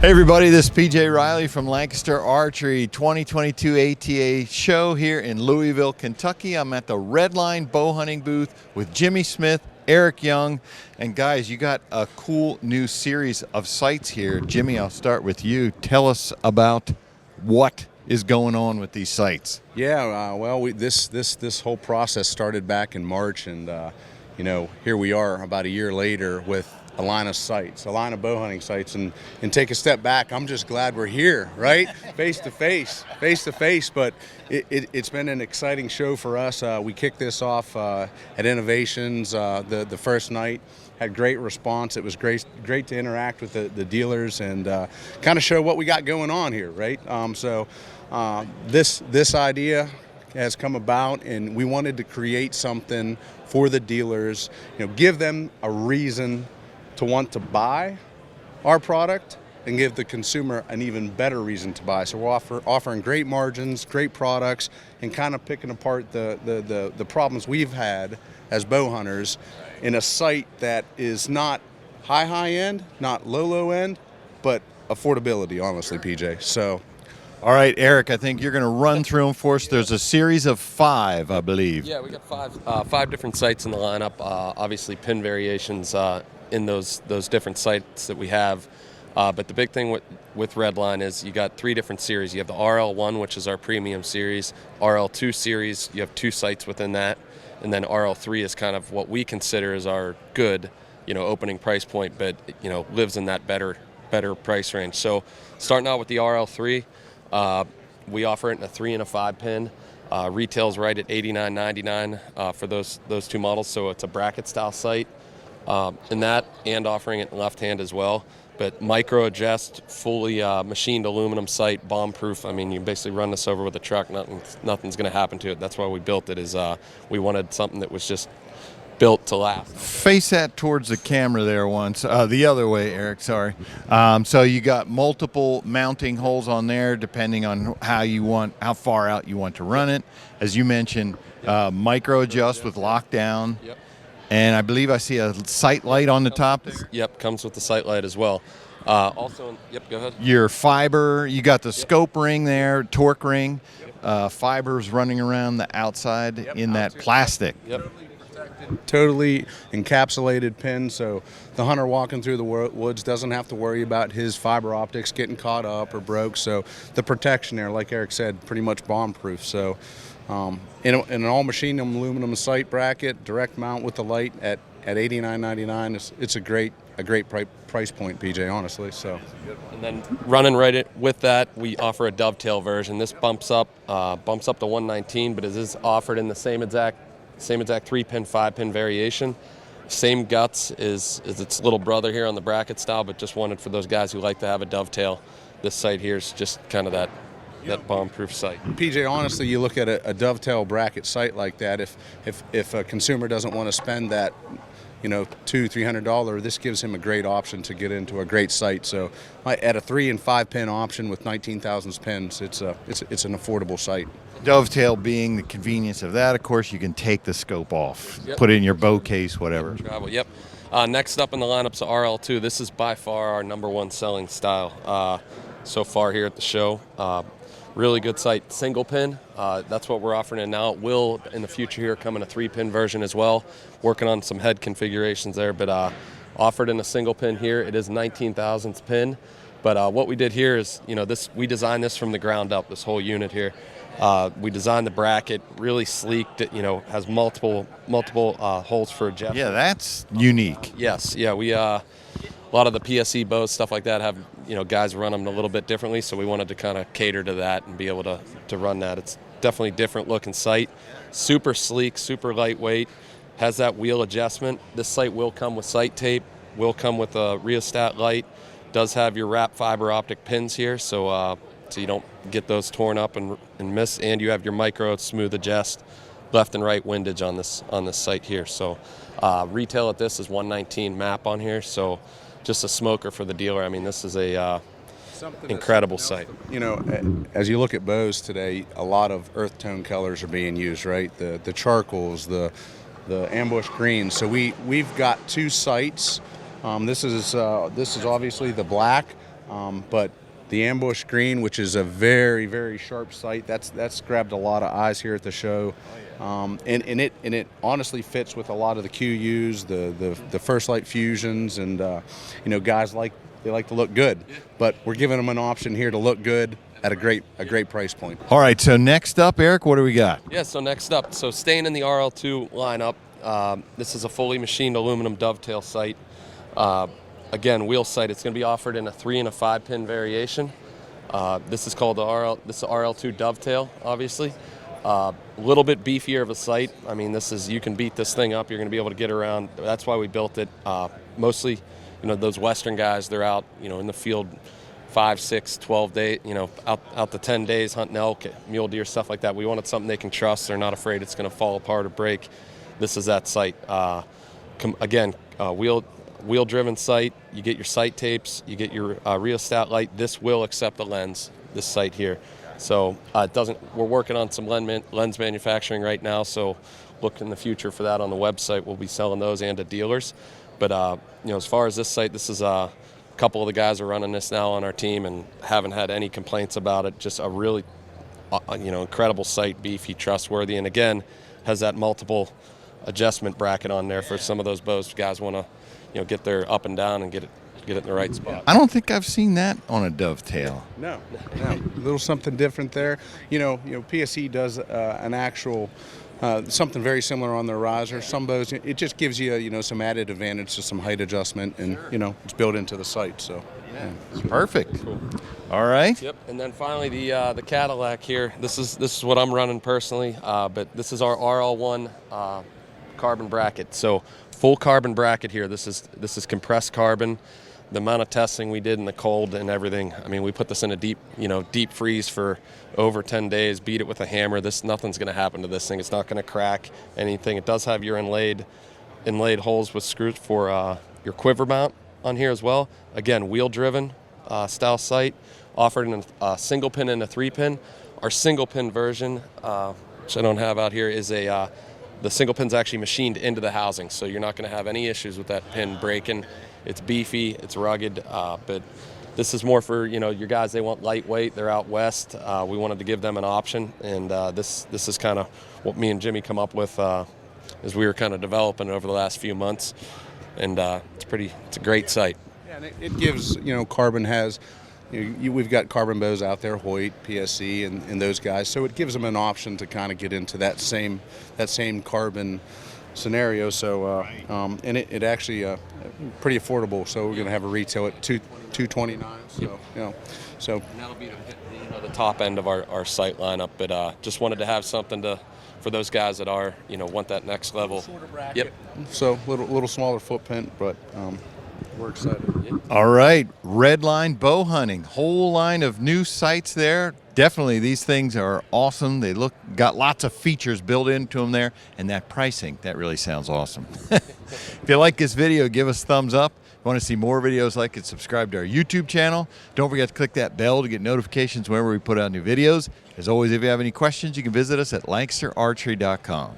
Hey everybody, this is PJ Riley from Lancaster Archery 2022 ATA show here in Louisville, Kentucky. I'm at the Redline Bowhunting booth with Jimmy Smith, Eric Young, and guys, you got a cool new series of sights here. Jimmy, I'll start with you. Tell us about what is going on with these sights. Yeah, well, this whole process started back in March, and here we are about a year later with a line of sights, a line of bow hunting sights, and take a step back. I'm just glad we're here, right? face to face. But it's been an exciting show for us. We kicked this off at Innovations the first night. Had great response. It was great to interact with the dealers and kind of show what we got going on here, right? This idea has come about, and we wanted to create something for the dealers, give them a reason to want to buy our product and give the consumer an even better reason to buy. So we're offering great margins, great products, and kind of picking apart the problems we've had as bow hunters in a sight that is not high end, not low end, but affordability, honestly, PJ. So. All right, Eric, I think you're going to run through them for us. There's a series of 5, I believe. Yeah, we got five different sights in the lineup. Obviously, pin variations in those different sights that we have. But the big thing with Redline is you got 3 different series. You have the RL1, which is our premium series. RL2 series, you have 2 sights within that. And then RL3 is kind of what we consider as our good, opening price point, but, lives in that better price range. So starting out with the RL3, we offer it in a 3 and a 5 pin. Retails right at $89.99 for those 2 models. So it's a bracket style sight in that, and offering it in left hand as well. But micro adjust, fully machined aluminum sight, bomb proof. I mean, you basically run this over with a truck, nothing's going to happen to it. That's why we built it. Is we wanted something that was just built to last. Face that towards the camera there once. The other way, Eric, sorry. So you got multiple mounting holes on there depending on how far out you want to run it. As you mentioned, micro adjust with lockdown. Yep. And I believe I see a sight light on the top. Yep, comes with the sight light as well. Also, yep, go ahead. Your fiber, you got the scope ring there, torque ring, fibers running around the outside in that plastic. Yep. Totally encapsulated pin, so the hunter walking through the woods doesn't have to worry about his fiber optics getting caught up or broke. So the protection there, like Eric said, pretty much bomb proof. So in an all machined aluminum sight bracket, direct mount with the light at $89.99, it's a great price point, PJ, honestly. So. And then running with that, we offer a dovetail version. This bumps up to 119, but it is offered in the same exact 3-pin, 5-pin variation. Same guts as its little brother here on the bracket style, but just wanted for those guys who like to have a dovetail. This sight here is just kind of that bomb-proof sight. PJ, honestly, you look at a dovetail bracket sight like that. If a consumer doesn't want to spend that, $200-300, this gives him a great option to get into a great sight. So at a 3 and 5 pin option with 19,000 pins, it's an affordable sight. Dovetail being the convenience of that, of course, you can take the scope off, put it in your bow case, whatever. Travel, yep. Next up in the lineup's RL2. This is by far our #1 selling style so far here at the show. Really good sight, single pin. That's what we're offering it now. It will, in the future here, come in a 3-pin version as well. Working on some head configurations there, but offered in a single pin here. It is 19,000th pin. But what we did here is, we designed this from the ground up, this whole unit here. We designed the bracket, really sleek, has multiple holes for adjustment. Yeah, that's unique. Yes, yeah, we a lot of the PSE bows, stuff like that, have guys run them a little bit differently, so we wanted to kind of cater to that and be able to run that. It's definitely different looking sight, super sleek, super lightweight, has that wheel adjustment. This sight will come with sight tape, will come with a rheostat light, does have your wrap fiber optic pins here, so you don't get those torn up and miss, and you have your micro smooth adjust left and right windage on this sight here. So retail at this is $119 map on here, so just a smoker for the dealer. I mean, this is a incredible sight. As you look at bows today, a lot of earth tone colors are being used, right? The charcoals, the ambush greens. So we've got 2 sights. This is obviously the black. But the ambush green, which is a very, very sharp sight, that's grabbed a lot of eyes here at the show. And it honestly fits with a lot of the QUs, the First Light Fusions, and guys they like to look good. But we're giving them an option here to look good at a great price point. All right, so next up, Eric, what do we got? Yeah, so next up, so staying in the RL2 lineup, this is a fully machined aluminum dovetail sight. Again, wheel sight. It's going to be offered in a 3 and a 5 pin variation. This is called the RL2 dovetail, obviously. A little bit beefier of a sight. I mean, you can beat this thing up. You're going to be able to get around. That's why we built it. Mostly, those Western guys, they're out, in the field 5, 6, 12 days, out the 10 days hunting elk, mule deer, stuff like that. We wanted something they can trust. They're not afraid it's going to fall apart or break. This is that sight. Again, wheel-driven sight. You get your sight tapes. You get your rheostat light. This will accept the lens, this sight here. So we're working on some lens manufacturing right now, so look in the future for that on the website. We'll be selling those and to dealers. But, as far as this sight, this is a couple of the guys are running this now on our team and haven't had any complaints about it. Just a really, incredible sight, beefy, trustworthy, and again, has that multiple adjustment bracket on there for some of those bows guys want to, get their up and down and get it in the right spot. I don't think I've seen that on a dovetail. No. A little something different there. PSE does an actual something very similar on their riser. Some bows, it just gives you, some added advantage to some height adjustment, and it's built into the sight. So It's perfect. Cool. All right. Yep. And then finally the Cadillac here. This is what I'm running personally, but this is our RL1 carbon bracket. So full carbon bracket here. This is compressed carbon. The amount of testing we did in the cold and everything. I mean, we put this in a deep freeze for over 10 days, beat it with a hammer. Nothing's going to happen to this thing. It's not going to crack anything. It does have your inlaid holes with screws for your quiver mount on here as well. Again, wheel-driven style sight, offered in a single pin and a 3-pin. Our single pin version, which I don't have out here, is the single pin's actually machined into the housing, so you're not going to have any issues with that pin breaking. It's beefy, it's rugged, but this is more for your guys. They want lightweight. They're out west. We wanted to give them an option, and this is kind of what me and Jimmy come up with as we were kind of developing over the last few months, and it's a great sight. Yeah, and it gives Carbon has. We've got carbon bows out there, Hoyt, PSE, and those guys. So it gives them an option to kind of get into that same carbon scenario. So and it actually pretty affordable. So we're going to have a retail at $229. So And that'll be the top end of our sight lineup. But just wanted to have something for those guys that are want that next level. Shorter bracket. Yep. So little smaller footprint, but. We're excited. All right, Redline Bowhunting, whole line of new sights there. Definitely, these things are awesome. They got lots of features built into them there, and that pricing, that really sounds awesome. If you like this video, give us a thumbs up. If you want to see more videos like it, subscribe to our YouTube channel. Don't forget to click that bell to get notifications whenever we put out new videos. As always, if you have any questions, you can visit us at LancasterArchery.com.